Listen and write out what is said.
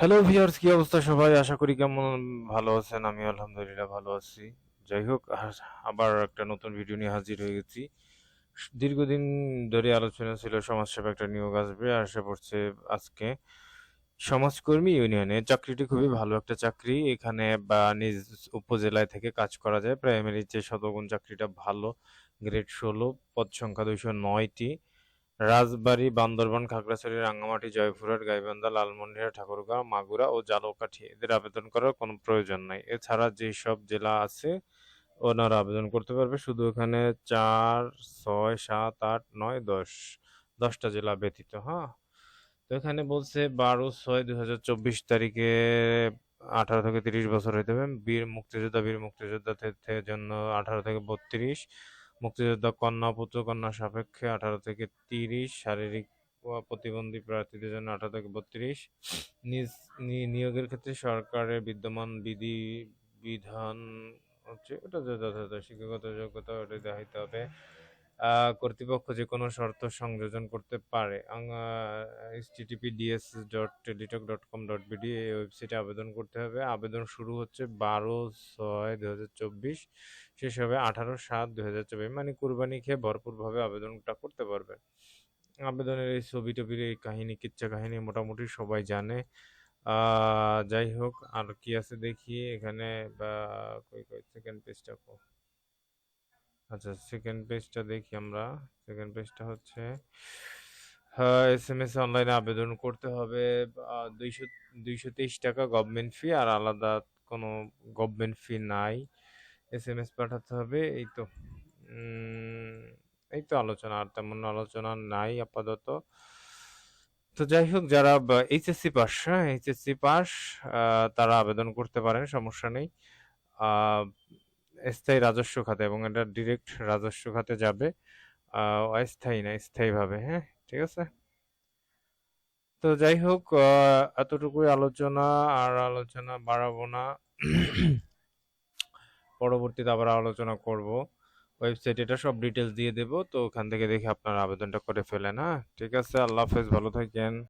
Hello viewers, কি অবস্থা সবাই? আশা করি কেমন ভালো আছেন। আমি আলহামদুলিল্লাহ ভালো আছি। যাই হোক, আবার একটা নতুন ভিডিও নিয়ে হাজির হয়ে গেছি। দীর্ঘদিন ধরে আলোচনা ছিল সমাজসেবা একটা নিয়োগ আসবে, আসে পড়ছে আজকে। সমাজকর্মী ইউনিয়নে চাকরিটি খুবই ভালো একটা চাকরি। এখানে বা নিজ উপজেলায় থেকে কাজ করা যায়। প্রাইমারি যে শতগুণ চাকরিটা ভালো, গ্রেড 16, পদ সংখ্যা 209টি। রাজবাড়ী, বান্দরবান, খাগড়াছড়ি, রাঙ্গামাটি, জয়পুরহাট, গাইবান্ধা, লালমনিরহাট, ঠাকুরগাঁও, মাগুরা ও জালকাঠি এদের আবেদন করার কোনো প্রয়োজন নাই। এছাড়া যেসব জেলা আছে ওনারা আবেদন করতে পারবে। শুধু এখানে 4, 6, 7, 8, 9, 10, 10টা জেলা ব্যতীত। হ্যাঁ, তো এখানে বলছে 12/6/2024 তারিখে 18 থেকে 30 বছর হইতে হবে। বীর মুক্তিযোদ্ধা জন্য 18 থেকে 32, মুক্তিযোদ্ধা কন্যা পুত্র কন্যা সাপেক্ষে 18 থেকে 30, শারীরিক প্রতিবন্ধী প্রার্থীদের জন্য 18 থেকে 32। নিজ নিয়োগের ক্ষেত্রে সরকারের বিদ্যমান বিধান হচ্ছে ওটা যথাযথ শিক্ষাগত যোগ্যতা ওটা দেখাইতে হবে। কর্তৃপক্ষ যে কোনো শর্ত সংযোজন করতে পারে। https://টেলিটক.com.bd এই ওয়েবসাইটে আবেদন করতে হবে। আবেদন শুরু হচ্ছে 12/6/2024, শেষ হবে 18/7/2024। মানে কুরবানি খেয়ে ভরপুরভাবে আবেদনটা করতে পারবে। আবেদনের এই ছবি টবির এই কাহিনী, কিচ্ছা কাহিনী মোটামুটি সবাই জানে। যাই হোক, আর কি আছে দেখি এখানে। বা কই কই সেকেন্ড পেজটা আচ্ছা, সেকেন্ড পেজটা দেখি আমরা। সেকেন্ড পেজটা হচ্ছে, হ্যাঁ, এসএমএস অনলাইনে আবেদন করতে হবে। 223 টাকা গভর্নমেন্ট ফি, আর আলাদা কোনো গভর্নমেন্ট ফি নাই। এসএমএস পাঠাতে হবে। উম, এই তো আলোচনা, আর তেমন আলোচনা নাই আপাতত। তো যাই হোক, যারা এইচএসসি পাস, হ্যাঁ এইচএসসি পাস, তারা আবেদন করতে পারেন, সমস্যা নেই। আহ, স্থায়ী রাজস্ব খাতে, এবং এটা ডিরেক্ট রাজস্ব খাতে যাবে, অস্থায়ী না, স্থায়ীভাবে। হ্যাঁ, ঠিক আছে। তো যাই হোক, এতটুকুই আলোচনা, আর আলোচনা বাড়াবো না। পরবর্তীতে আবার আলোচনা করব। ওয়েবসাইট এটা সব ডিটেলস দিয়ে দেবো, তো ওখান থেকে দেখে আপনারা আবেদনটা করে ফেলেন। হ্যাঁ, ঠিক আছে, আল্লাহ হাফেজ, ভালো থাকেন।